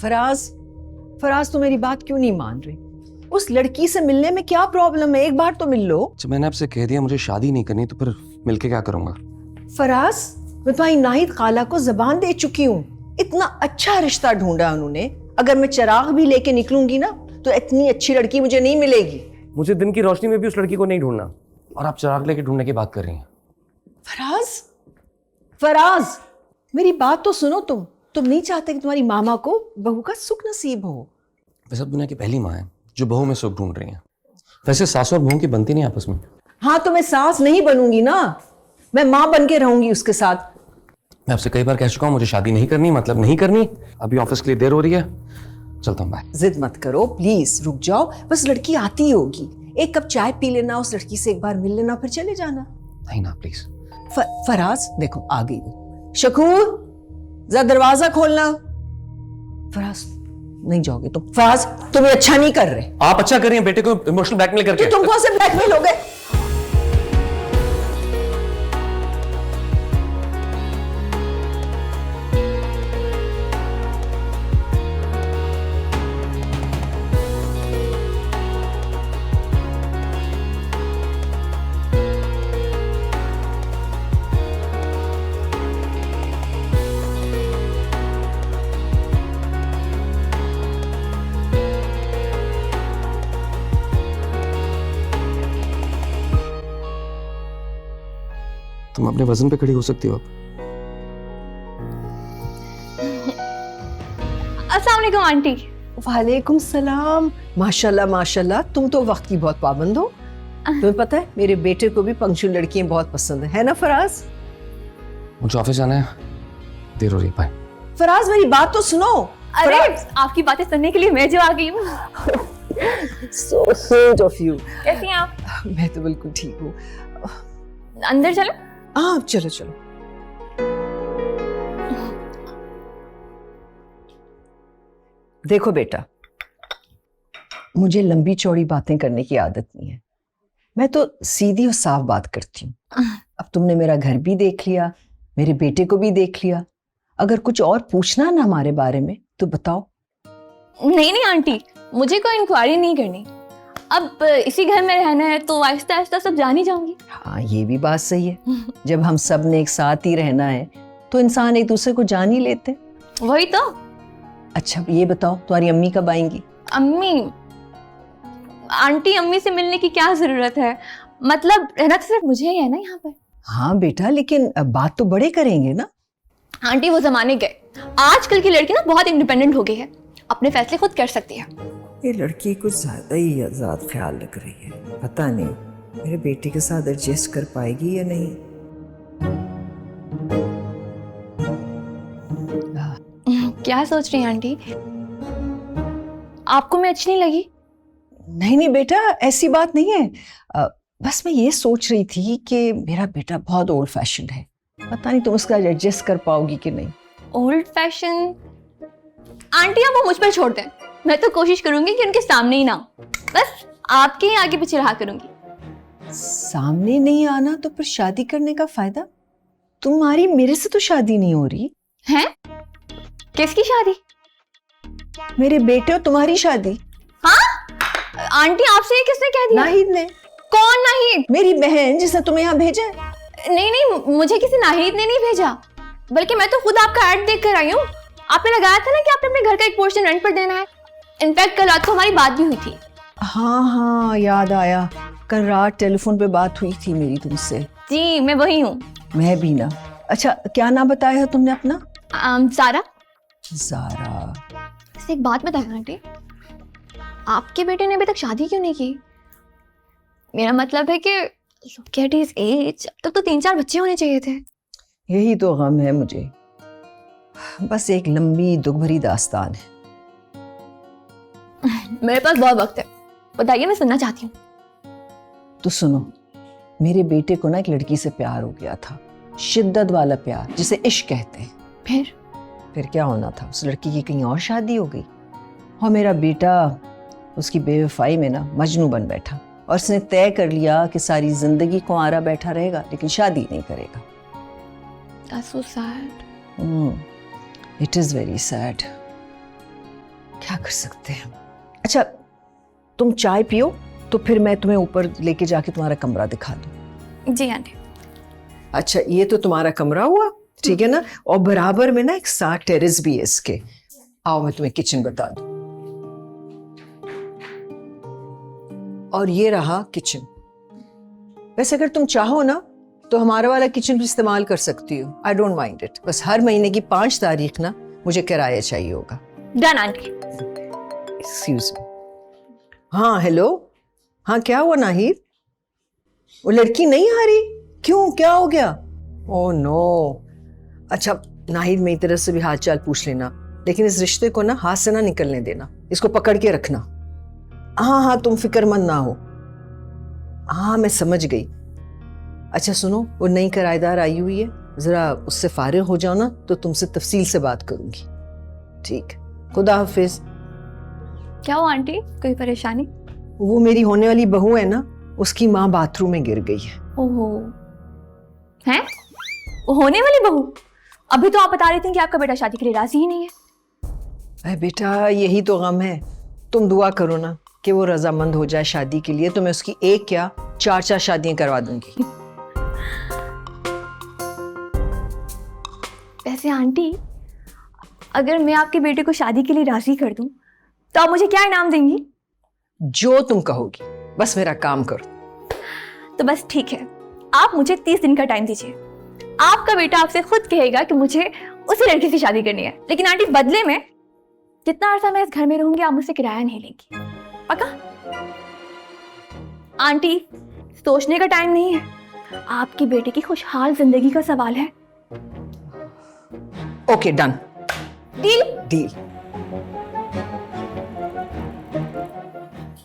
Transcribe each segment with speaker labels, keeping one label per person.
Speaker 1: फराज, फराज तो मेरी बात क्यों नहीं मान रही? उस लड़की से मिलने में क्या प्रॉब्लम है? एक बार तो मिल लो।
Speaker 2: जब मैंने आपसे कह दिया मुझे शादी नहीं करनी तो फिर मिलके क्या करूंगा?
Speaker 1: फराज, मैं तुम्हारी नाहिद खाला को जबान दे चुकी हूँ। इतना अच्छा रिश्ता ढूंढा उन्होंने। अगर मैं चिराग भी लेके निकलूंगी ना तो इतनी अच्छी लड़की मुझे नहीं मिलेगी।
Speaker 2: मुझे दिन की रोशनी में भी उस लड़की को नहीं ढूंढना, और आप चिराग लेके ढूंढने की बात कर रही हैं।
Speaker 1: फराज, फराज, मेरी बात तो सुनो। तुम नहीं चाहते कि तुम्हारी मामा को बहू का सुख नसीब हो?
Speaker 2: वैसे दुनिया की पहली माँ है जो बहू में सुख ढूंढ रही है। वैसे सास और बहू की बनती नहीं आपस में।
Speaker 1: हाँ, तो मैं सास नहीं बनूंगी ना, मैं माँ बन के रहूंगी उसके साथ।
Speaker 2: मैं आपसे कई बार कह चुका हूँ मुझे शादी नहीं करनी, मतलब नहीं करनी। अभी ऑफिस के लिए देर हो रही है, चलता हूँ, बाय।
Speaker 1: जिद मत करो प्लीज, रुक जाओ। बस लड़की आती होगी, एक कप चाय पी लेना, उस लड़की से एक बार मिल लेना, फिर चले जाना।
Speaker 2: नहीं ना प्लीज।
Speaker 1: फराज देखो आ गई वो। शकूर, जरा दरवाजा खोलना। फराज नहीं जाओगे तुम? फराज, तुम ये अच्छा नहीं कर रहे।
Speaker 2: आप अच्छा कर रही हैं बेटे को इमोशनल ब्लैकमेल करके।
Speaker 1: तुम कौन से ब्लैकमेल हो गए?
Speaker 2: तुम अपने वजन पे खड़ी हो सकती हो।
Speaker 3: अस्सलाम वालेकुम आंटी।
Speaker 1: वालेकुम सलाम। माशाल्लाह माशाल्लाह, तुम तो वक्त की बहुत पाबंद हो। तुम्हें पता है मेरे बेटे को भी पंक्चुअल लड़कियां बहुत पसंद है ना फराज?
Speaker 2: मुझे ऑफिस जाना है, देर हो रही है, बाय।
Speaker 1: फराज मेरी बात तो सुनो।
Speaker 3: अरे आपकी बातें सुनने के लिए मैं जो आ गई हूँ।
Speaker 1: So sweet of you।
Speaker 3: कैसी हैं आप?
Speaker 1: मैं तो बिल्कुल ठीक हूँ।
Speaker 3: अंदर चलो।
Speaker 1: हाँ चलो चलो। देखो बेटा, मुझे लंबी चौड़ी बातें करने की आदत नहीं है। मैं तो सीधी और साफ बात करती हूँ। अब तुमने मेरा घर भी देख लिया, मेरे बेटे को भी देख लिया। अगर कुछ और पूछना ना हमारे बारे में तो बताओ।
Speaker 3: नहीं नहीं आंटी, मुझे कोई इंक्वायरी नहीं करनी। अब इसी घर में रहना है तो आहिस्ता आहिस्ता सब जान ही जाऊंगी।
Speaker 1: हाँ ये भी बात सही है। जब हम सब ने एक साथ ही रहना है तो इंसान एक दूसरे को जान ही लेते।
Speaker 3: वही तो।
Speaker 1: अच्छा ये बताओ, तुम्हारी अम्मी कब आएंगी?
Speaker 3: अम्मी? आंटी अम्मी से मिलने की क्या जरूरत है? मतलब रहना तो सिर्फ मुझे ही है ना यहाँ पर।
Speaker 1: हाँ बेटा, लेकिन बात तो बड़े करेंगे ना।
Speaker 3: आंटी वो जमाने गए, आजकल की लड़की ना बहुत इंडिपेंडेंट हो गई है, अपने फैसले खुद कर सकती है।
Speaker 1: ये लड़की कुछ ज्यादा ही आजाद ख्याल रख रही है। पता नहीं मेरे बेटे के साथ एडजस्ट कर पाएगी या नहीं।
Speaker 3: क्या सोच रही हैं आंटी? आपको मैं अच्छी नहीं लगी?
Speaker 1: नहीं नहीं बेटा, ऐसी बात नहीं है। बस मैं ये सोच रही थी कि मेरा बेटा बहुत ओल्ड फैशन है। पता नहीं तुम उसका एडजस्ट कर पाओगी कि नहीं।
Speaker 3: Old fashion? आंटी आप वो मुझ पर छोड़ दें, मैं तो कोशिश करूंगी कि उनके सामने ही ना हो। बस आपके ही आगे पीछे रहा करूंगी।
Speaker 1: सामने नहीं आना तो फिर शादी करने का फायदा? तुम्हारी मेरे से तो शादी नहीं हो रही
Speaker 3: हैं? किसकी शादी?
Speaker 1: मेरे बेटे और तुम्हारी शादी।
Speaker 3: हाँ आंटी, आपसे ये किसने कह दिया?
Speaker 1: नाहिद ने।
Speaker 3: कौन नाहिद?
Speaker 1: मेरी बहन जिसने तुम्हें यहाँ भेजा है।
Speaker 3: नहीं नहीं, मुझे किसी नाहिद ने नहीं भेजा, बल्कि मैं तो खुद आपका ऐड देख कर आई हूँ। आपने लगाया था ना कि आपने अपने घर का एक पोर्शन रेंट पर देना है। इनफैक्ट कल रात को हमारी बात भी हुई थी।
Speaker 1: हाँ हाँ याद आया, कल रात टेलीफोन पे बात हुई थी मेरी तुमसे।
Speaker 3: जी मैं वही हूँ।
Speaker 1: मैं भी ना। अच्छा क्या नाम बताया है तुमने अपना?
Speaker 3: सारा।
Speaker 1: ज़ारा।
Speaker 3: एक बात बताएं आंटी, आपके बेटे ने अभी तक शादी क्यों नहीं की? मेरा मतलब है कि look at his age, अब तक तो 3-4 बच्चे होने चाहिए थे।
Speaker 1: यही तो गम है मुझे, बस एक लंबी दुख भरी दास्तान है।
Speaker 3: मेरे पास बहुत वक्त है, बताइए, मैं सुनना चाहती हूँ।
Speaker 1: तो सुनो, मेरे बेटे को ना एक लड़की से प्यार हो गया था, शिद्दत वाला प्यार जिसे इश्क कहते हैं।
Speaker 3: फिर?
Speaker 1: फिर क्या होना था, उस लड़की की कहीं और शादी हो गई। और मेरा बेटा उसकी बेवफाई में ना मजनू बन बैठा और उसने तय कर लिया कि सारी जिंदगी कुंवारा बैठा रहेगा लेकिन शादी नहीं करेगा।
Speaker 3: That's so sad.
Speaker 1: It is very sad. क्या कर सकते हैं। अच्छा तुम चाय पियो तो फिर मैं तुम्हें ऊपर लेके जाके तुम्हारा कमरा दिखा दूं।
Speaker 3: जी आंटी।
Speaker 1: अच्छा ये तो तुम्हारा कमरा हुआ, ठीक है ना। और बराबर में ना एक 60 टेरेस भी है इसके। आओ मैं तुम्हें किचन बता दूं। और ये रहा किचन। वैसे अगर तुम चाहो ना तो हमारा वाला किचन भी इस्तेमाल कर सकती हो, आई डोंट माइंड इट। बस हर महीने की 5 तारीख ना मुझे किराया चाहिए होगा।
Speaker 3: Done aunty.
Speaker 1: Excuse me. हाँ हेलो। हाँ क्या हुआ नाहिद, वो लड़की नहीं आ रही? क्यों, क्या हो गया? Oh no. अच्छा नाहिद मेरी तरफ से भी हाल चाल पूछ लेना, लेकिन इस रिश्ते को ना हाथ से ना निकलने देना, इसको पकड़ के रखना। हाँ हाँ तुम फिक्रमंद ना हो। हाँ मैं समझ गई। अच्छा सुनो, वो नई किराएदार आई हुई है, जरा उससे फारिग हो जाओ ना तो तुमसे तफसील से बात करूंगी। ठीक, खुदा हाफिज।
Speaker 3: क्या हुआ आंटी, कोई परेशानी?
Speaker 1: वो मेरी होने वाली बहू है ना, उसकी माँ बाथरूम में गिर गई है।
Speaker 3: ओहो, हैं? वो होने वाली बहू? अभी तो आप बता रही थी कि आपका बेटा शादी के लिए राजी ही नहीं है।
Speaker 1: अरे बेटा यही तो गम है। तुम दुआ करो ना कि वो रजामंद हो जाए शादी के लिए, तो मैं उसकी एक क्या 4 शादियां करवा दूंगी।
Speaker 3: वैसे आंटी, अगर मैं आपके बेटे को शादी के लिए राजी कर दूं तो आप मुझे क्या इनाम देंगी?
Speaker 1: जो तुम कहोगी, बस मेरा काम करो।
Speaker 3: तो बस ठीक है, आप मुझे 30 दिन का टाइम दीजिए। आपका बेटा आपसे खुद कहेगा कि मुझे उसी लड़की से शादी करनी है, लेकिन आंटी बदले में जितना अर्सा मैं इस घर में रहूंगी आप मुझसे किराया नहीं लेंगी, पक्का? आंटी सोचने का टाइम नहीं है, आपकी बेटे की खुशहाल जिंदगी का सवाल है।
Speaker 1: Okay done,
Speaker 3: deal?
Speaker 1: डील।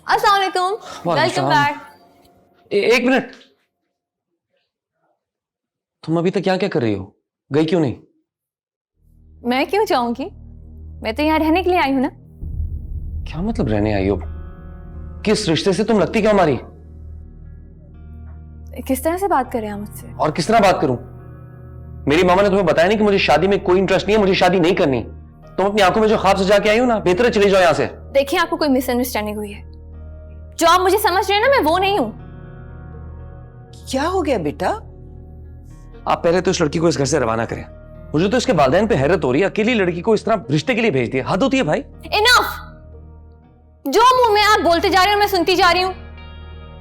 Speaker 3: अस्सलाम वालेकुम, वेलकम बैक।
Speaker 2: एक मिनट, तुम अभी तक क्या क्या कर रही हो? गई क्यों नहीं?
Speaker 3: मैं क्यों जाऊंगी, मैं तो यहाँ रहने के लिए आई हूं ना।
Speaker 2: क्या मतलब रहने आई हो? किस रिश्ते से तुम लगती क्या हमारी?
Speaker 3: किस तरह से बात कर रहे हैं आप मुझसे?
Speaker 2: और किस तरह बात करूं? मेरी मामा ने तुम्हें बताया नहीं कि मुझे शादी में कोई इंटरेस्ट नहीं है, मुझे शादी नहीं करनी। तुम अपनी आंखों में जो ख्वाब सजा के आई हो ना, बेहतर है चले जाओ यहां से।
Speaker 3: देखिए आपको कोई मिसअंडरस्टैंडिंग हुई है, जो आप मुझे समझ रहे हैं ना मैं वो नहीं हूं।
Speaker 1: क्या हो गया बेटा?
Speaker 2: आप पहले तो इस लड़की को इस घर से रवाना करें। मुझे तो इसके वालिदैन पे हैरत हो रही है, अकेली लड़की को इस तरह रिश्ते के लिए भेज दिया। हद होती है भाई।
Speaker 3: इनफ! जो मुंह में आप बोलते जा रहे हो मैं सुनती जा रही हूं।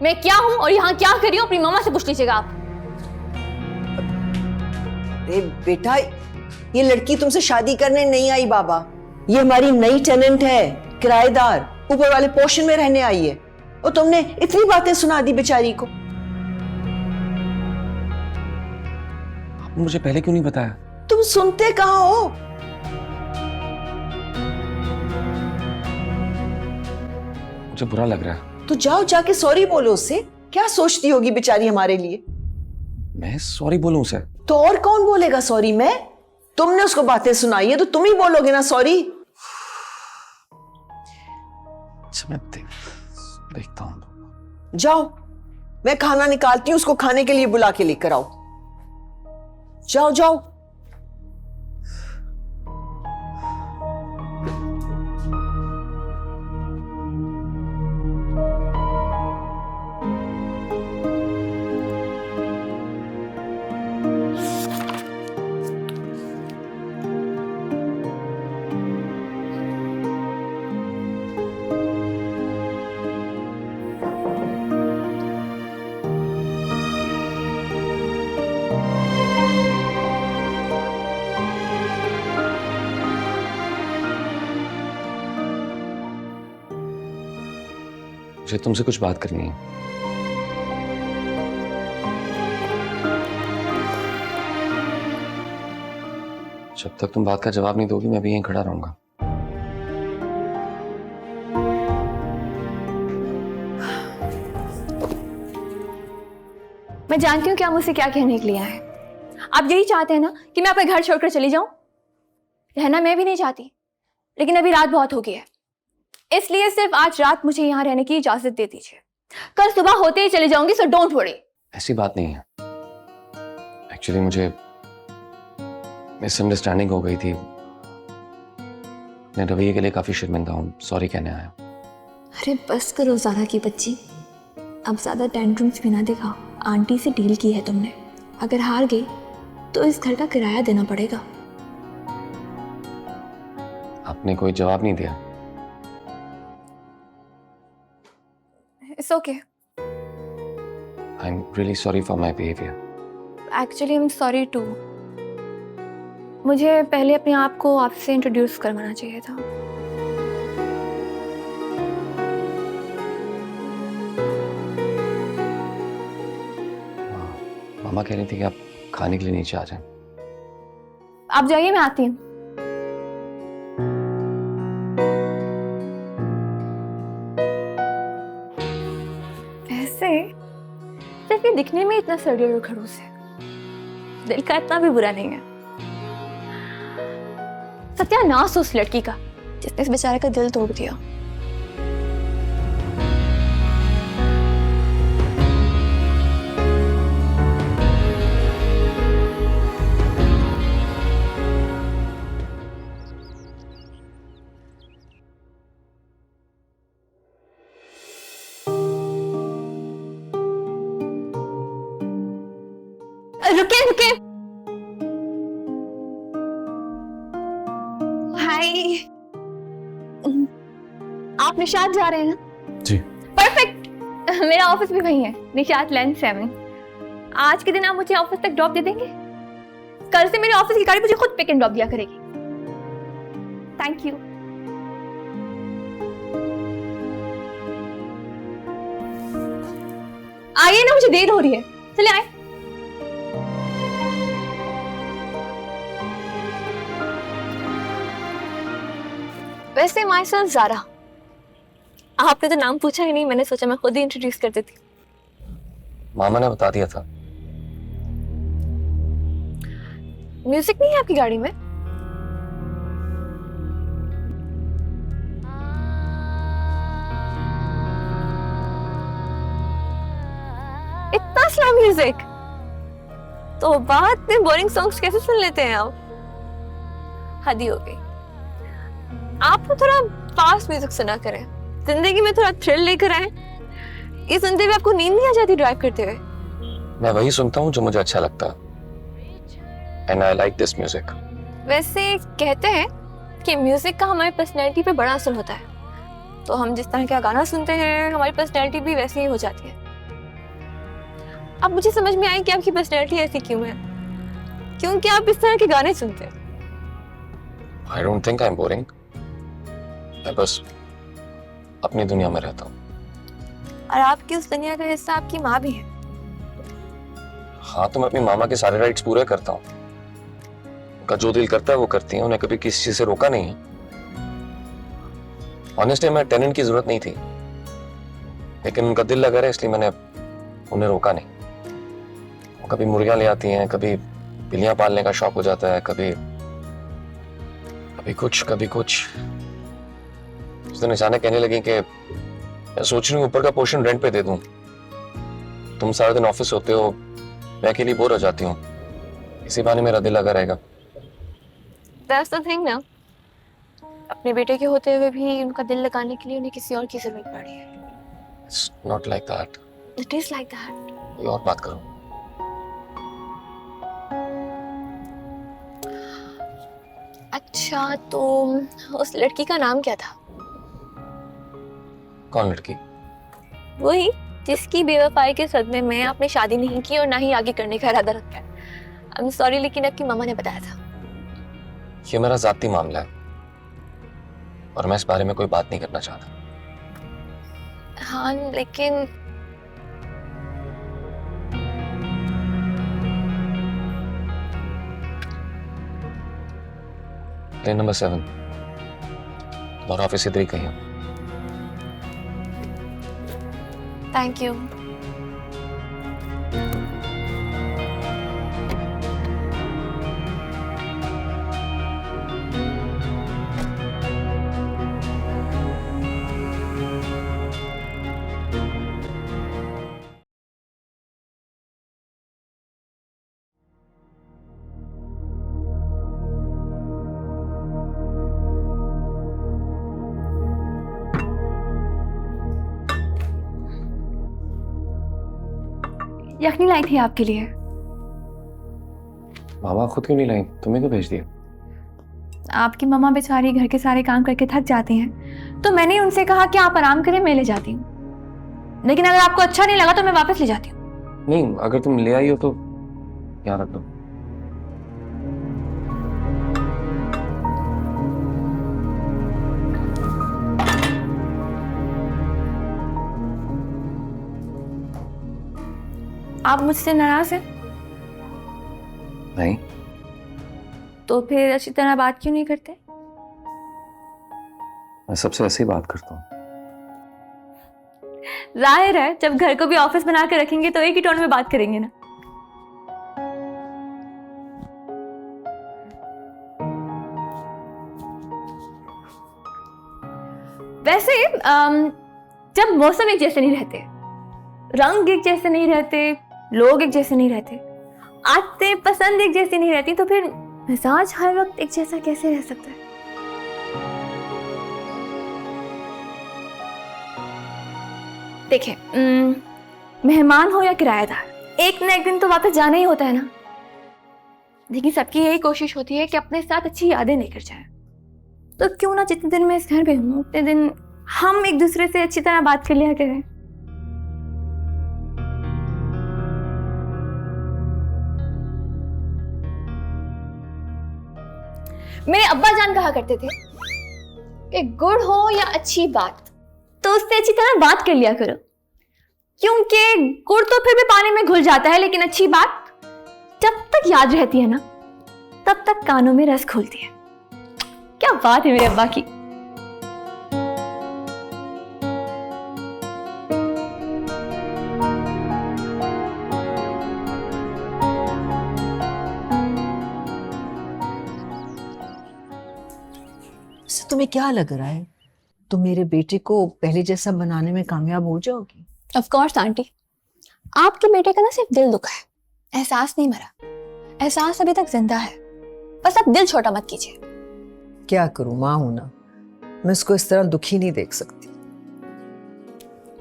Speaker 3: मैं क्या हूं और यहाँ क्या कर रही हूं अपनी मामा से पूछ लीजिएगा आप।
Speaker 1: अरे बेटा, ये लड़की तुमसे शादी करने नहीं आई बाबा, ये हमारी नई टेनेंट है, किराएदार, ऊपर वाले पोर्शन में रहने आई है। और तुमने इतनी बातें सुना दी बेचारी को।
Speaker 2: मुझे पहले क्यों नहीं बताया?
Speaker 1: तुम सुनते कहाँ हो?
Speaker 2: मुझे बुरा लग रहा है।
Speaker 1: तो जाओ जाके सॉरी बोलो उससे। क्या सोचती होगी बेचारी हमारे लिए?
Speaker 2: मैं सॉरी बोलूं उसे?
Speaker 1: तो और कौन बोलेगा सॉरी? मैं? तुमने उसको बातें सुनाई है तो तुम ही बोलोगे ना सॉरी।
Speaker 2: अच्छा मैं देखता हूं।
Speaker 1: जाओ, मैं खाना निकालती हूँ, उसको खाने के लिए बुला के लेकर आओ। जाओ जाओ।
Speaker 2: मुझे तुमसे कुछ बात करनी है। जब तक तुम बात का जवाब नहीं दोगी मैं भी यहीं खड़ा रहूंगा।
Speaker 3: मैं जानती हूँ कि आप मुझसे क्या कहने के लिए आए हैं। आप यही चाहते हैं ना कि मैं अपने घर छोड़कर चली जाऊं, रहना मैं भी नहीं चाहती, लेकिन अभी रात बहुत हो गई है, इसलिए सिर्फ आज रात मुझे यहाँ रहने की इजाजत दे दीजिए। कल सुबह होते ही चले जाऊंगी, सो डोंट वरी।
Speaker 2: ऐसी बात नहीं है, एक्चुअली मुझे मिसअंडरस्टैंडिंग हो गई थी। मैं रवैये के लिए काफी शर्मिंदा हूँ, सॉरी कहने आया।
Speaker 3: अरे बस करो ज़ारा की बच्ची, अब ज़्यादा टेंट्रम्स भी ना दिखाओ। आंटी से डील की है तुमने, अगर हार गई तो इस घर का किराया देना पड़ेगा।
Speaker 2: आपने कोई जवाब नहीं दिया।
Speaker 3: It's okay.
Speaker 2: I am really sorry for my behaviour.
Speaker 3: Actually I am sorry too. मुझे पहले अपने आप को आपसे इंट्रोड्यूस करवाना चाहिए था।
Speaker 2: मामा कह रही थी कि आप खाने के लिए नीचे आ जाएं।
Speaker 3: आप जाइए, मैं आती हूँ। ऐसे सिर्फ ये दिखने में इतना सर्दियों और खड़ूस है, दिल का इतना भी बुरा नहीं है। सत्यानाश उस लड़की का जिसने इस बेचारे का दिल तोड़ दिया। रुके रुके। हाय, आप निशात जा रहे हैं ना?
Speaker 2: जी।
Speaker 3: परफेक्ट, मेरा ऑफिस भी वही है, निशात लैंड 7। आज के दिन आप मुझे ऑफिस तक ड्रॉप दे देंगे? कल से मेरे ऑफिस की गाड़ी मुझे खुद पिक एंड ड्रॉप दिया करेगी। Thank you. आइए ना, मुझे देर हो रही है, चले आए। वैसे माय सेल्फ ज़ारा। आपने तो नाम पूछा ही नहीं, मैंने सोचा मैं खुद ही इंट्रोड्यूस कर देती।
Speaker 2: मामा ने बता दिया था।
Speaker 3: म्यूजिक नहीं है आपकी गाड़ी में? इतना स्लो म्यूजिक तो बाद में बोरिंग सॉन्ग्स कैसे सुन लेते हैं आप? हद ही हो गई। आप तो थोड़ा फास्ट म्यूजिक सुना करें, जिंदगी में थोड़ा थ्रिल लेकर आए। ये सुनते हुए आपको नींद नहीं आ जाती ड्राइव करते हुए?
Speaker 2: मैं वही सुनता हूँ जो मुझे अच्छा लगता है, and I like this music.
Speaker 3: वैसे कहते हैं कि म्यूजिक का हमारी पर्सनैलिटी पे बड़ा असर होता है, तो हम जिस तरह का गाना सुनते हैं हमारी पर्सनैलिटी भी वैसी ही हो जाती है। अब मुझे समझ में आई कि आपकी पर्सनैलिटी ऐसी क्यों है, क्योंकि आप इस तरह के गाने सुनते हैं।
Speaker 2: I don't think I am boring, मैं बस अपनी दुनिया में रहता हूँ।
Speaker 3: और आपकी उस दुनिया का हिस्सा आपकी माँ भी है।
Speaker 2: हाँ, तो मैं अपनी मामा के सारे राइट्स पूरे करता हूँ। उनका जो दिल करता है वो करती है, उन्हें कभी किसी चीज से रोका नहीं है। ऑनेस्टली मैं टेनेंट की जरूरत नहीं थी, लेकिन उनका दिल लगा रहा है इसलिए मैंने उन्हें रोका नहीं। वो कभी मुर्गियां ले आती हैं, कभी बिल्लियां पालने का शौक हो जाता है, कभी कभी कुछ। उस दिन अचानक कहने लगी कि मैं सोच रही हूँ ऊपर का पोर्शन रेंट पे दे दूं, तुम सारा दिन ऑफिस होते हो, मैं अकेली बोर हो जाती हूँ, इसी बहाने मेरा दिल लगा रहेगा।
Speaker 3: That's the thing ना, अपने बेटे के होते हुए भी उनका दिल लगाने के लिए उन्हें किसी और की जरूरत पड़ी है।
Speaker 2: It's not like that.
Speaker 3: It is like that.
Speaker 2: कोई और बात करो।
Speaker 3: अच्छा, तो उस लड़की का नाम क्या था?
Speaker 2: कौन लड़की?
Speaker 3: वही जिसकी बेवफाई के सदमे में आपने शादी नहीं की और ना ही आगे करने का इरादा रखा है। आई एम सॉरी, लेकिन आपकी मामा ने बताया था।
Speaker 2: ये मेरा जाती मामला है और मैं इस बारे में कोई बात नहीं करना चाहता।
Speaker 3: हाँ, लेकिन
Speaker 2: प्लेन नंबर 7 और ऑफिस इधर ही कहीं है।
Speaker 3: Thank you. यखनी लाई थी आपके लिए।
Speaker 2: मामा खुद क्यों नहीं लाई, तुम्हें क्यों भेज दिया?
Speaker 3: आपकी मम्मा बेचारी घर के सारे काम करके थक जाती हैं, तो मैंने उनसे कहा कि आप आराम करें, मैं ले जाती हूँ। लेकिन अगर आपको अच्छा नहीं लगा तो मैं वापस ले जाती हूँ।
Speaker 2: नहीं, अगर तुम ले आई हो तो यहाँ रख दो।
Speaker 3: आप मुझसे नाराज हैं?
Speaker 2: नहीं।
Speaker 3: तो फिर अच्छी तरह बात क्यों नहीं करते?
Speaker 2: मैं सबसे ऐसे ही बात करता हूँ।
Speaker 3: जाहिर है जब घर को भी ऑफिस बना के रखेंगे तो एक ही टोन में बात करेंगे ना। वैसे जब मौसम एक जैसे नहीं रहते, रंग एक जैसे नहीं रहते, लोग एक जैसे नहीं रहते, आदतें पसंद एक जैसी नहीं रहती, तो फिर मिजाज हर वक्त एक जैसा कैसे रह सकता है? देखिए, मेहमान हो या किराएदार, एक न एक दिन तो वापस जाना ही होता है ना। लेकिन सबकी यही कोशिश होती है कि अपने साथ अच्छी यादें लेकर जाए। तो क्यों ना जितने दिन मैं इस घर पे हूँ उतने दिन हम एक दूसरे से अच्छी तरह बात कर लिया करें। मेरे अब्बा जान कहा करते थे कि गुड़ हो या अच्छी बात तो उससे अच्छी तरह बात कर लिया करो, क्योंकि गुड़ तो फिर भी पानी में घुल जाता है, लेकिन अच्छी बात जब तक याद रहती है ना तब तक कानों में रस घुलती है। क्या बात है मेरे अब्बा की।
Speaker 1: इससे तुम्हें क्या लग रहा है, तुम मेरे बेटे को पहले जैसा बनाने में कामयाब हो जाओगी?
Speaker 3: ऑफ कोर्स आंटी, आपके बेटे का ना सिर्फ दिल दुखा है, एहसास नहीं मरा। एहसास अभी तक जिंदा है, बस आप दिल छोटा मत कीजिए।
Speaker 1: क्या करूं, माँ हूं ना, मैं इसको इस तरह दुखी नहीं देख सकती।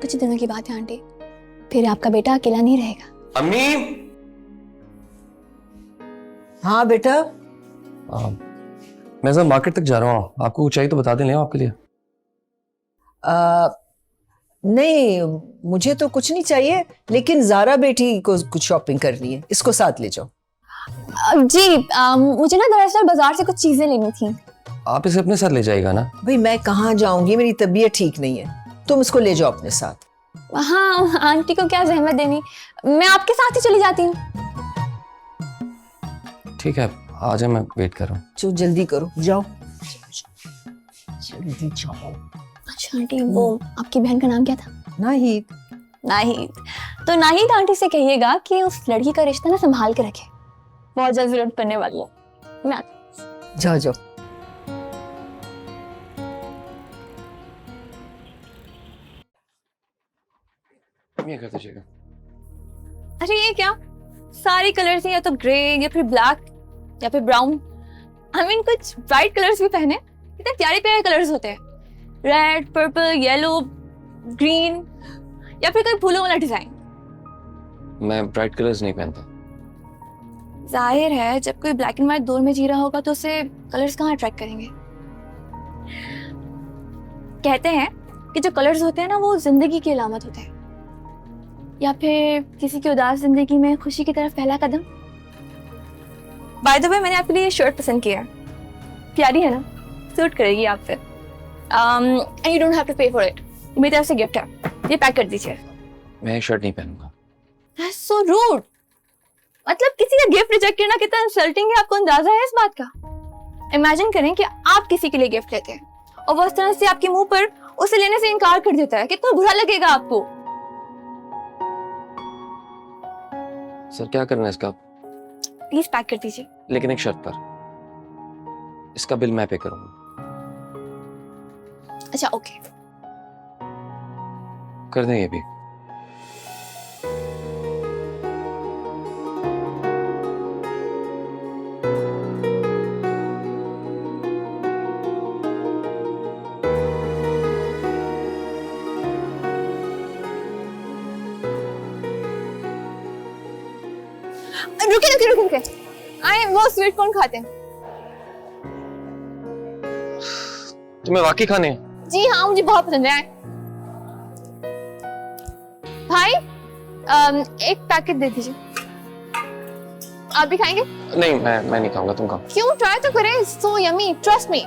Speaker 3: कुछ दिनों की बात है आंटी, फिर आपका बेटा अकेला नहीं रहेगा।
Speaker 2: अम्मी।
Speaker 1: हाँ बेटा।
Speaker 2: मैं जरा मार्केट तक जा रहा हूँ, आपको कुछ चाहिए तो बता दें, ले आओ आपके लिए।
Speaker 1: नहीं, मुझे तो कुछ नहीं चाहिए, लेकिन जारा बेटी को कुछ शॉपिंग करनी है, इसको साथ ले जाओ।
Speaker 3: जी मुझे ना दरअसल बाजार से कुछ चीजें लेनी थी।
Speaker 2: आप इसे अपने साथ ले जाएगा ना?
Speaker 1: भाई मैं कहाँ जाऊंगी, मेरी तबीयत ठीक नहीं है, तुम इसको ले जाओ अपने साथ।
Speaker 3: हाँ आंटी को क्या जहमत देनी, मैं आपके साथ ही चली जाती हूँ।
Speaker 2: ठीक है, आ जाए, मैं वेट कर रहा हूँ।
Speaker 1: चलो जल्दी करो, जाओ जल्दी जाओ।
Speaker 3: अच्छा आंटी, वो आपकी बहन का नाम क्या था?
Speaker 1: नाहिद।
Speaker 3: नाहिद, तो नाहिद आंटी से कहिएगा कि उस लड़की का रिश्ता ना संभाल के रखे, बहुत जल्द जरूरत पड़ने वाली है। मैं
Speaker 1: जाओ जाओ।
Speaker 2: ये कर दीजिएगा।
Speaker 3: अरे ये क्या, सारे कलर्स हैं, या तो ग्रे या फिर ब्लैक या फिर ब्राउन। आई मीन कुछ ब्राइट कलर्स भी पहने, कितने प्यारे प्यारे कलर्स होते हैं, रेड, पर्पल, येलो, ग्रीन, या फिर कोई फूलों वाला डिजाइन।
Speaker 2: मैं ब्राइट कलर्स नहीं पहनता।
Speaker 3: जाहिर है जब कोई ब्लैक एंड व्हाइट दौर में जी रहा होगा तो उसे कलर्स कहाँ अट्रैक्ट करेंगे। कहते हैं कि जो कलर्स होते हैं ना वो जिंदगी की अलामत होते हैं, या फिर किसी की उदास जिंदगी में खुशी की तरफ पहला कदम। बाय द वे मैंने आपके लिए ये शर्ट पसंद किया है, प्यारी है ना, सूट करेगी आप पे। And you don't have to pay for it, मेरी तरफ से गिफ्ट है, ये पैक कर दीजिए।
Speaker 2: मैं ये शर्ट नहीं पहनूंगा।
Speaker 3: That's so rude. मतलब किसी का गिफ्ट रिजेक्ट करना कितना इंसल्टिंग है, आपको अंदाजा है इस बात का? इमेजिन करें कि आप किसी के लिए गिफ्ट लेते हैं और वो इस तरह से आपके मुंह पर उसे लेने से इनकार कर देता है, कितना बुरा लगेगा आपको।
Speaker 2: सर क्या करना है इसका?
Speaker 3: प्लीज पैक कर दीजिए।
Speaker 2: लेकिन एक शर्त पर, इसका बिल मैं पे करूंगा।
Speaker 3: अच्छा ओके।
Speaker 2: कर दें ये भी।
Speaker 3: रुके रुके रुके रुके, आए वो स्वीट कॉर्न खाते हैं।
Speaker 2: तुम्हें वाकई खाने हैं?
Speaker 3: जी हाँ, मुझे बहुत पसंद है। भाई एक पैकेट दे दीजिए। आप भी खाएंगे?
Speaker 2: नहीं, मैं नहीं खाऊंगा, तुम खाओ।
Speaker 3: क्यों? ट्राई तो करें, सो यमी, ट्रस्ट मी।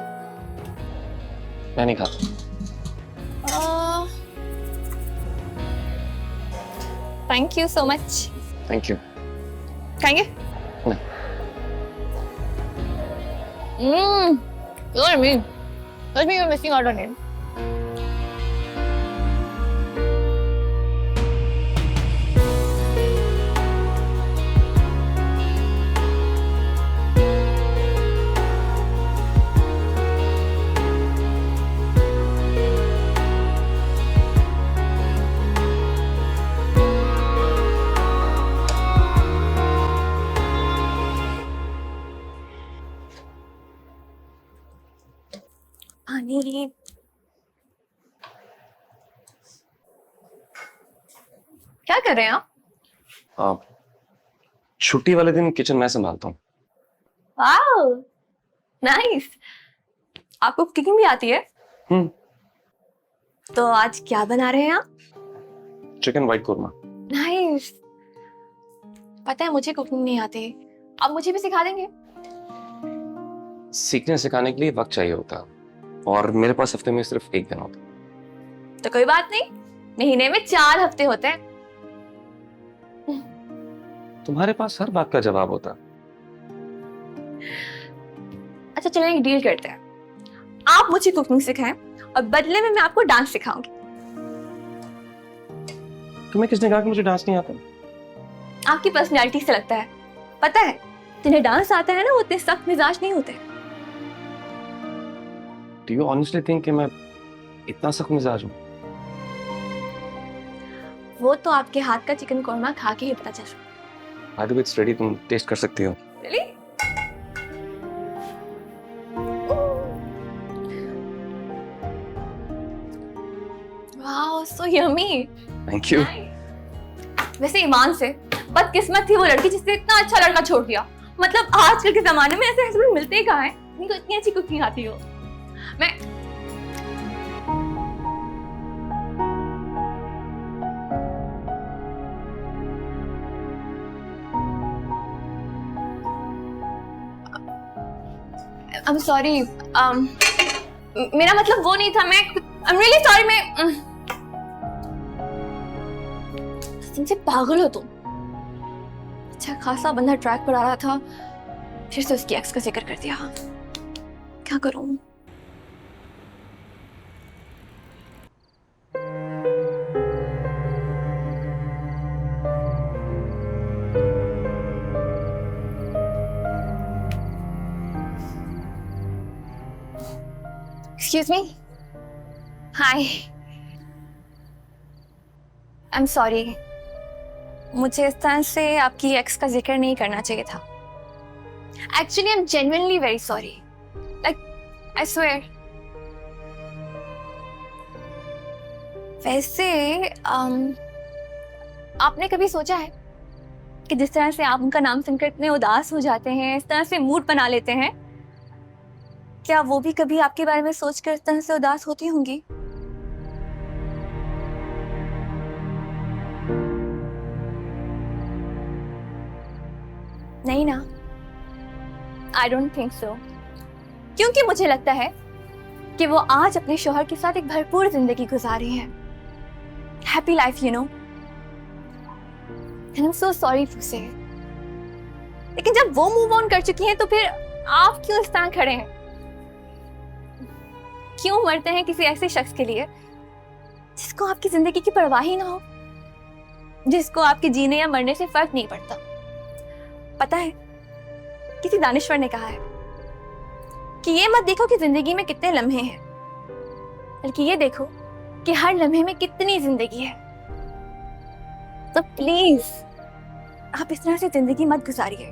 Speaker 2: मैं नहीं खाता।
Speaker 3: Thank you so much.
Speaker 2: Thank you.
Speaker 3: खाएंगे?
Speaker 2: नहीं।
Speaker 3: You're me. That's me, you're missing out on it. पानी। क्या कर रहे हैं आप?
Speaker 2: छुट्टी वाले दिन किचन मैं संभालता हूँ।
Speaker 3: Wow, nice. आपको कुकिंग भी आती है? तो आज क्या बना रहे हैं आप?
Speaker 2: Chicken white korma.
Speaker 3: नाइस। पता है मुझे कुकिंग नहीं आती, आप मुझे भी सिखा देंगे?
Speaker 2: सीखने सिखाने के लिए वक्त चाहिए होता है, और मेरे पास हफ्ते में सिर्फ एक दिन होता है।
Speaker 3: तो कोई बात नहीं, महीने में 4 हफ्ते होते हैं।
Speaker 2: तुम्हारे पास हर बात का जवाब होता है।
Speaker 3: अच्छा चलो एक डील करते हैं, आप मुझे कुकिंग सिखाएं और बदले में मैं आपको डांस सिखाऊंगी।
Speaker 2: तुम्हें किसने कहा कि मुझे डांस नहीं आता?
Speaker 3: आपकी पर्सनैलिटी से लगता है। पता है जिन्हें डांस आता है ना, वो इतने सख्त मिजाज नहीं होते।
Speaker 2: Do you honestly think कि मैं इतना सख्त मिजाज हूँ?
Speaker 3: वो तो आपके हाथ का चिकन कोरमा खा के ही पता चल रहा।
Speaker 2: By the way, it's ready, तुम टेस्ट कर सकती हो।
Speaker 3: Really? Wow, so yummy.
Speaker 2: Thank you.
Speaker 3: वैसे ईमान से बदकिस्मत थी वो लड़की जिससे इतना अच्छा लड़का छोड़ दिया। मतलब आजकल के जमाने में ऐसे हस्बैंड मिलते ही कहाँ हैं? इनको इतनी अच्छी कुकिंग आती हो। मैं I'm sorry. मेरा मतलब वो नहीं था। I'm really sorry. मैं तुमसे पागल हो तुम। अच्छा खासा बंदा ट्रैक पर आ रहा था, फिर से उसकी एक्स का जिक्र कर दिया। क्या करूं? Excuse me. Hi. I'm sorry. मुझे इस तरह से आपकी एक्स का जिक्र नहीं करना चाहिए था। Actually, I'm genuinely very sorry. Like, I swear. वैसे आपने कभी सोचा है कि जिस तरह से आप उनका नाम सुनकर इतने उदास हो जाते हैं, इस तरह से मूड बना लेते हैं, क्या वो भी कभी आपके बारे में सोचकर इस तरह से उदास होती होंगी? नहीं ना? I don't think so. क्योंकि मुझे लगता है कि वो आज अपने शौहर के साथ एक भरपूर जिंदगी गुजार रही हैं। Happy life, you know. And I'm so sorry for saying. लेकिन जब वो मूव ऑन कर चुकी हैं तो फिर आप क्यों इस तरह खड़े हैं? क्यों मरते हैं किसी ऐसे शख्स के लिए जिसको आपकी जिंदगी की परवाह ही ना हो, जिसको आपके जीने या मरने से फर्क नहीं पड़ता? पता है किसी दानिश्वर ने कहा है कि ये मत देखो कि जिंदगी में कितने लम्हे हैं, बल्कि ये देखो कि हर लम्हे में कितनी जिंदगी है। तो प्लीज आप इस तरह से जिंदगी मत गुजारिए,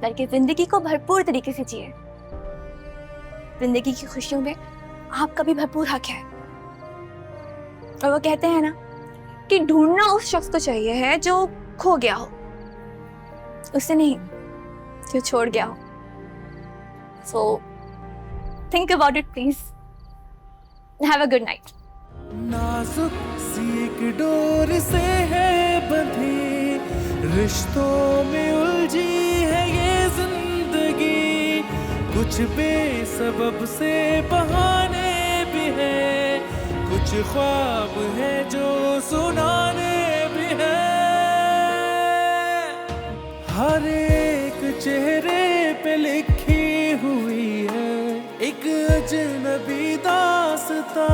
Speaker 3: बल्कि जिंदगी को भरपूर तरीके से जिए। जिंदगी की खुशियों में आपका भी भरपूर हक है। और वो कहते हैं ना कि ढूंढना उस शख्स को चाहिए है जो खो गया हो, उससे नहीं जो छोड़ गया हो। So think about it please. Have a good night.
Speaker 4: नाजुक सी एक डोर से है बंधी, रिश्तों में उलझी है ये जिंदगी, कुछ बेसबब से बहाने भी है, कुछ ख्वाब है जो सुनाने भी है। हर एक चेहरे पे लिखी हुई है एक अजनबी दास्तां।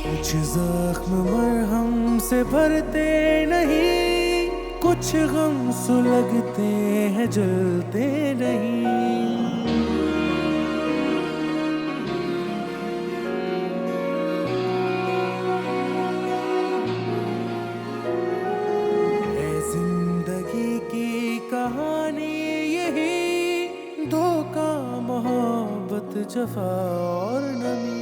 Speaker 4: कुछ जख्म मरहम से भरते नहीं, कुछ गम सुलगते हैं जलते नहीं। है जिंदगी की कहानी यही, धोखा मोहब्बत जफा और नमी।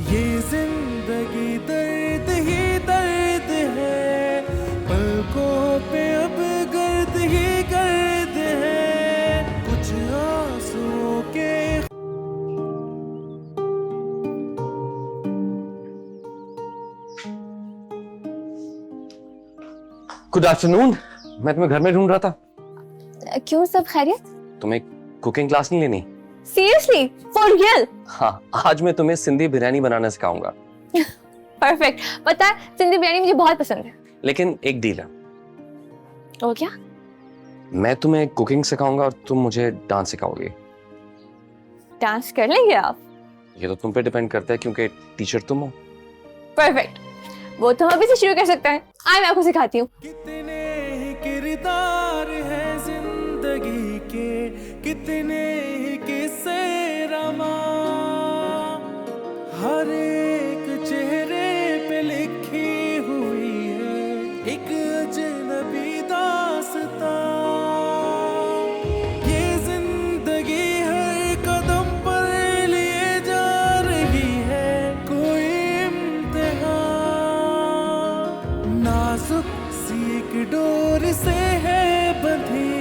Speaker 4: ये जिंदगी दर्द ही दर्द है, पलकों पे अब गर्द ही गर्द है, कुछ आंसुओं के।
Speaker 2: Good afternoon. मैं तुम्हें घर में ढूंढ रहा था।
Speaker 3: क्यों, सब खैरियत?
Speaker 2: तुम्हें कुकिंग क्लास नहीं लेनी?
Speaker 3: Seriously, for real?
Speaker 2: हाँ, आज मैं तुम्हें सिंधी बिरयानी बनाना सिखाऊंगा।
Speaker 3: परफेक्ट। पता है सिंधी बिरयानी मुझे बहुत पसंद है।
Speaker 2: लेकिन एक डील है।
Speaker 3: वो क्या?
Speaker 2: मैं तुम्हें कुकिंग सिखाऊंगा और तुम मुझे डांस सिखाओगे।
Speaker 3: डांस कर लेंगे आप?
Speaker 2: ये तो तुम पे डिपेंड करता है क्योंकि टीचर तुम हो।
Speaker 3: परफेक्ट, वो तो हम अभी से शुरू कर सकते हैं। आए, मैं आपको सिखाती हूँ।
Speaker 4: कितने ही किरदार है जिंदगी के, कितने ही किस्से रमा, हर एक चेहरे पे लिखी हुई है एक अजनबी दास्तां। ये जिंदगी हर कदम पर लिए जा रही है कोई इम्तिहान, नाजुक सी एक डोर से है बंधी,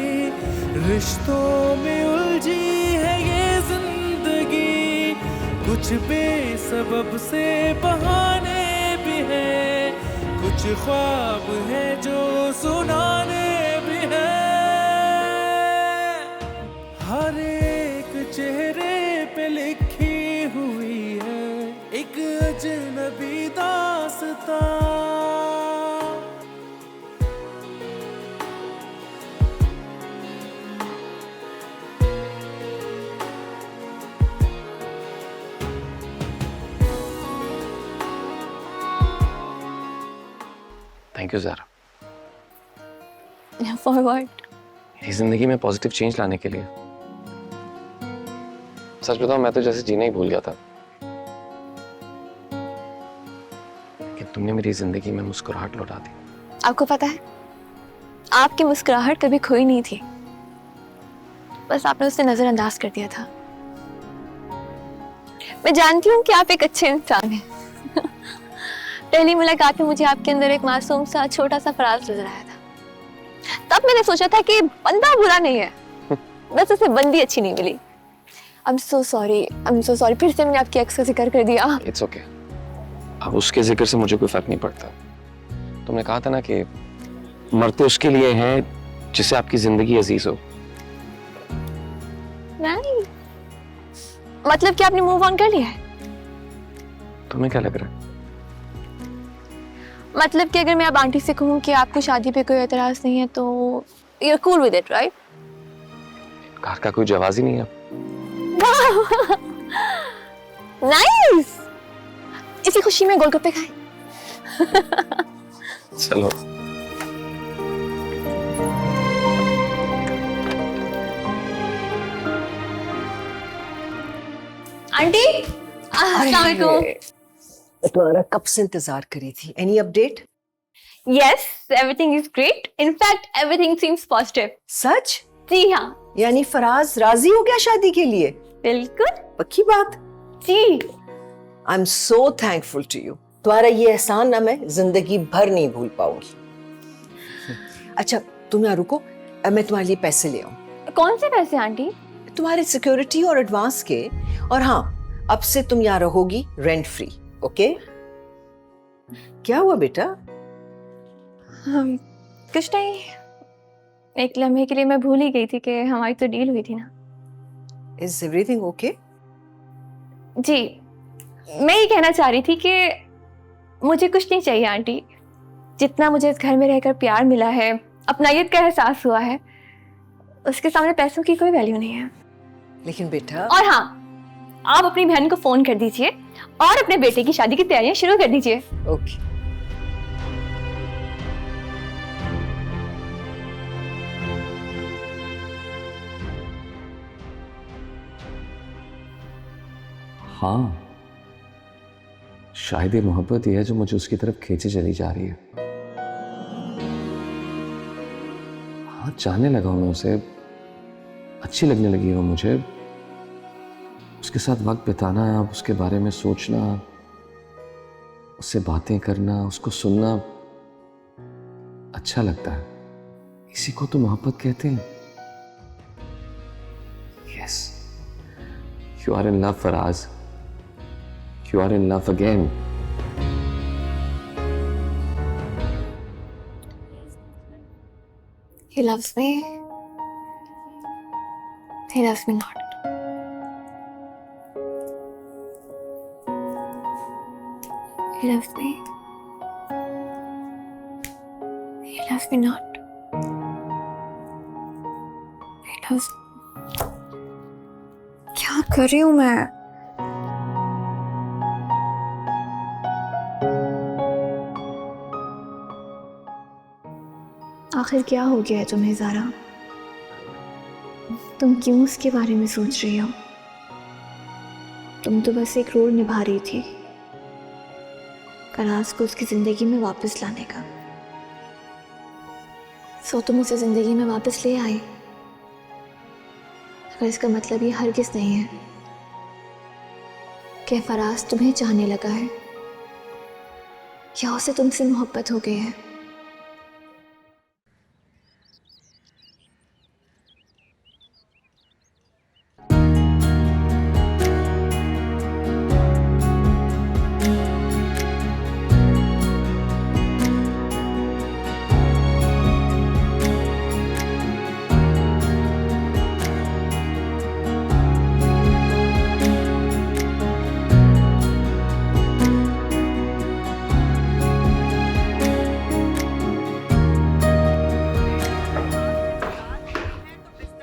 Speaker 4: रिश्तों में उलझी है ये जिंदगी, कुछ बेसबब से बहाने भी है, कुछ ख्वाब है जो सुनाने भी है। हर एक चेहरे पे लिखी हुई है एक अजनबी दास्तां।
Speaker 2: Thank you Zara.
Speaker 3: For what?
Speaker 2: ये जिंदगी में पॉजिटिव चेंज लाने के लिए। सच बताओ, मैं तो जैसे जीना ही भूल गया था, कि तुमने मेरी जिंदगी में मुस्कुराहट लौटा दी।
Speaker 3: आपको पता है, आपकी मुस्कुराहट कभी खोई नहीं थी, बस आपने उसे नजरअंदाज कर दिया था। मैं जानती हूँ कि आप एक अच्छे इंसान हैं। पहली मुलाकात में मुझे आपके अंदर एक मासूम सा छोटा सा फराज नजर आया था। तब मैंने सोचा था कि बंदा बुरा नहीं है, बस उसे बंदी अच्छी नहीं मिली। I'm so sorry, I'm so sorry। फिर से मैंने आपकी एक्स का जिक्र कर दिया।
Speaker 2: It's okay. अब उसके जिक्र से मुझे कोई फर्क नहीं पड़ता। तुमने कहा था ना कि मरते उसके लिए हैं जिसे आपकी जिंदगी अजीज हो।
Speaker 3: नहीं, मतलब कि आपने मूव ऑन कर लिया है?
Speaker 2: तुम्हें क्या लग रहा है?
Speaker 3: मतलब कि अगर मैं अब आंटी से कहूँ कि आपको शादी पे कोई एतराज नहीं है तो you're cool with it, right?
Speaker 2: घर का कोई जवाब ही नहीं है।
Speaker 3: नाइस। इसी खुशी में गोलगप्पे खाएं।
Speaker 2: चलो।
Speaker 3: आंटी, अस्सलाम वालेकुम।
Speaker 1: मैं तुम्हारा कब से इंतजार करी थी। Any update?
Speaker 3: Yes, everything is great. In fact, everything seems positive.
Speaker 1: सच?
Speaker 3: जी हाँ,
Speaker 1: यानी फराज राजी हो गया शादी के लिए?
Speaker 3: बिल्कुल
Speaker 1: पक्की बात?
Speaker 3: जी।
Speaker 1: I am so thankful to you. तुम्हारा ये एहसान ना मैं जिंदगी भर नहीं भूल पाऊंगी। अच्छा तुम यहाँ रुको, अब मैं तुम्हारे लिए पैसे ले आऊं।
Speaker 3: कौन से पैसे आंटी?
Speaker 1: तुम्हारे सिक्योरिटी और एडवांस के। और हाँ, अब से तुम यहाँ रहोगी रेंट फ्री, ओके? क्या हुआ बेटा?
Speaker 3: कुछ नहीं, एक लम्हे के लिए मैं भूल ही गई थी कि हमारी तो डील हुई थी ना।
Speaker 1: Is everything okay?
Speaker 3: जी, मैं ये कहना चाह रही थी कि मुझे कुछ नहीं चाहिए आंटी। जितना मुझे इस घर में रहकर प्यार मिला है, अपनायत का एहसास हुआ है, उसके सामने पैसों की कोई वैल्यू नहीं है।
Speaker 1: लेकिन बेटा।
Speaker 3: और हाँ, आप अपनी बहन को फोन कर दीजिए और अपने बेटे की शादी की तैयारियां शुरू कर दीजिए।
Speaker 1: ओके।
Speaker 2: हाँ, शायद ये मोहब्बत ही है जो मुझे उसकी तरफ खींचे चली जा रही है। हाँ, चाहने लगा हूं मैं उसे, अच्छी लगने लगी वो मुझे। उसके साथ वक्त बिताना, उसके बारे में सोचना, उससे बातें करना, उसको सुनना अच्छा लगता है। इसी को तो मोहब्बत कहते हैं। Yes, you are in love Faraz. You are in love again.
Speaker 3: He loves me. He loves me not. He loves me. He loves me not. He loves. क्या कर रही हूँ मैं? आखिर क्या हो गया है तुम्हें ज़ारा? तुम क्यों उसके बारे में सोच रही हो? तुम तो बस एक रोल निभा रही थी, फराज को उसकी ज़िंदगी में वापस लाने का। सो तुम उसे ज़िंदगी में वापस ले आई, पर इसका मतलब ये हरगिज़ नहीं है कि फराज तुम्हें चाहने लगा है या उसे तुमसे मोहब्बत हो गई है।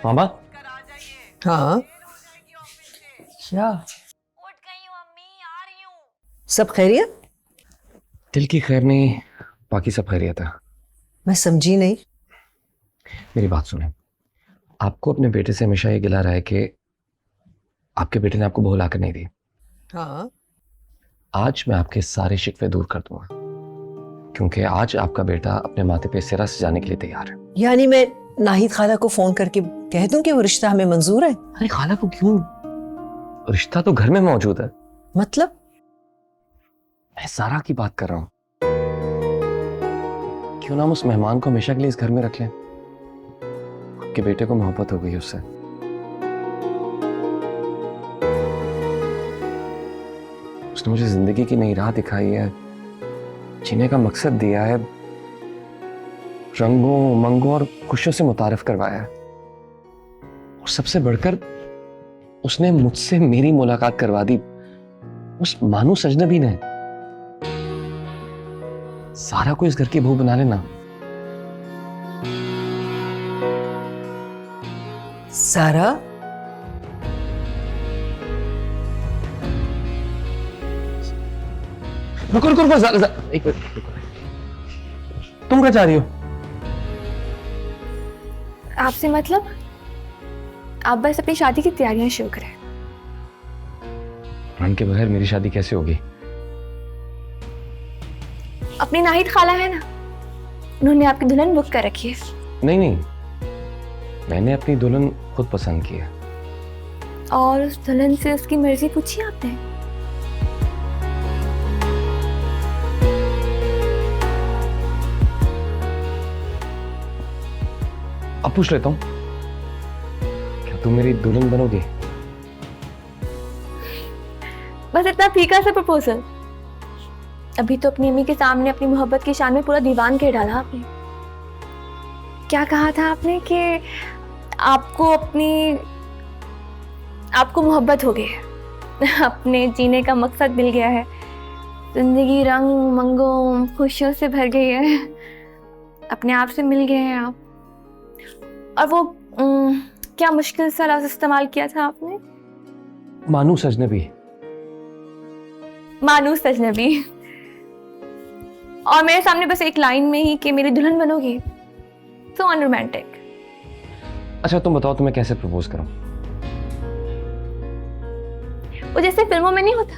Speaker 2: मामा।
Speaker 1: हाँ क्या? सब खैरियत?
Speaker 2: दिल की खैर नहीं, बाकी सब खैरियत है।
Speaker 1: मैं समझी नहीं।
Speaker 2: मेरी बात सुने, आपको अपने बेटे से हमेशा ये गिला रहा है कि आपके बेटे ने आपको बहू लाकर नहीं दी।
Speaker 1: हाँ,
Speaker 2: आज मैं आपके सारे शिकवे दूर कर दूंगा, क्योंकि आज आपका बेटा अपने माथे पे सिरा से जाने के लिए तैयार है।
Speaker 1: यानी मैं नाहिद खाला को फोन करके कह दूं कि वो रिश्ता हमें मंजूर है?
Speaker 2: अरे खाला को क्यों? रिश्ता तो घर में मौजूद है।
Speaker 1: मतलब?
Speaker 2: मैं सारा की बात कर रहा हूं। क्यों ना हम उस मेहमान को हमेशा के लिए इस घर में रख लें? आपके बेटे को मोहब्बत हो गई उससे। उसने मुझे जिंदगी की नई राह दिखाई है, जीने का मकसद दिया है, रंगों उमंगों और खुशियों से मुतारिफ करवाया है, और सबसे बढ़कर उसने मुझसे मेरी मुलाकात करवा दी उस मानूस अजनबी ने। सारा को इस घर की बहू बना लेना।
Speaker 1: सारा?
Speaker 2: रुको रुको रुको, एक मिनट रुको। तुम क्या चाह रही हो?
Speaker 3: आपसे मतलब आप बस अपनी शादी की तैयारियां शुरू करें।
Speaker 2: फरहान के बगैर मेरी शादी कैसे होगी?
Speaker 3: अपनी नाहिद खाला है ना, उन्होंने आपकी दुल्हन बुक कर रखी है।
Speaker 2: नहीं नहीं, मैंने अपनी दुल्हन खुद पसंद की है।
Speaker 3: और उस दुल्हन से उसकी मर्जी पूछी आपने?
Speaker 2: अब पूछ लेता हूँ, क्या तुम मेरी दुल्हन बनोगी?
Speaker 3: बस इतना फीका सा प्रपोजल? अभी तो अपनी अम्मी के सामने अपनी मोहब्बत की शान में पूरा दीवान कर डाला आपने। क्या कहा था आपने कि आपको मोहब्बत हो गई है, अपने जीने का मकसद मिल गया है, जिंदगी रंग उमंगों खुशियों से भर गई है, अपने आप से मिल गए हैं आप। और वो क्या मुश्किल सा लफ्ज़ इस्तेमाल किया था आपने?
Speaker 2: मानूस अजनबी।
Speaker 3: मानूस अजनबी। और मेरे सामने बस एक लाइन में ही कि मेरी दुल्हन बनोगी। सो अनरोमांटिक।
Speaker 2: अच्छा तुम बताओ, तुम्हें कैसे प्रपोज करूं?
Speaker 3: वो जैसे फिल्मों में नहीं होता,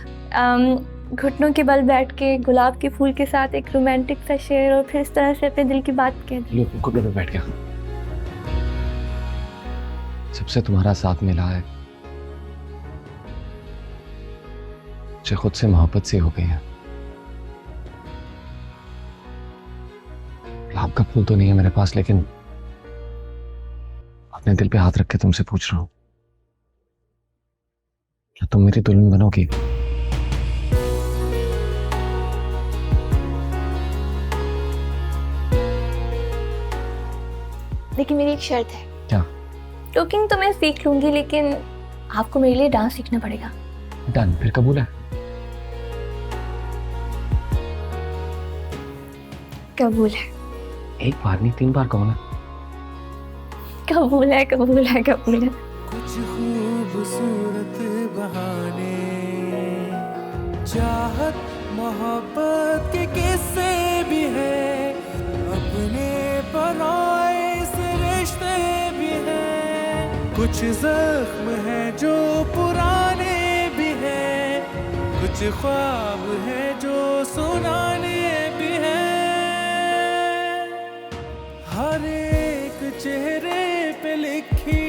Speaker 3: घुटनों के बल बैठ के गुलाब के फूल के साथ एक रोमांटिक सा शेर, और फिर इस तरह से अपने दिल की बात कह दी।
Speaker 2: घुटनों पे बैठ गया। सबसे तुम्हारा साथ मिला है, मुझे खुद से मोहब्बत सी हो गई है। गुलाब का फूल तो नहीं है मेरे पास, लेकिन अपने दिल पे हाथ रख के तुमसे पूछ रहा हूं, क्या तुम मेरी दुल्हन बनोगी?
Speaker 3: लेकिन मेरी एक शर्त है।
Speaker 2: क्या?
Speaker 3: टोकिंग तो मैं सीख लूंगी, लेकिन आपको मेरे लिए डांस सीखना पड़ेगा।
Speaker 2: डन, फिर कबूल है?
Speaker 3: कबूल है।
Speaker 2: एक बार नहीं, 3 बार कहो ना।
Speaker 3: कबूल है, कबूल है, कबूल है।
Speaker 4: कुछ खूबसूरत बहाने, चाहत मोहब्बत के किस्से भी है, अपने पराए से रिश्ते भी हैं। कुछ जख्म है जो पुराने भी हैं, कुछ ख्वाब है जो सुनाने भी हैं। हर एक चेहरे पे लिखी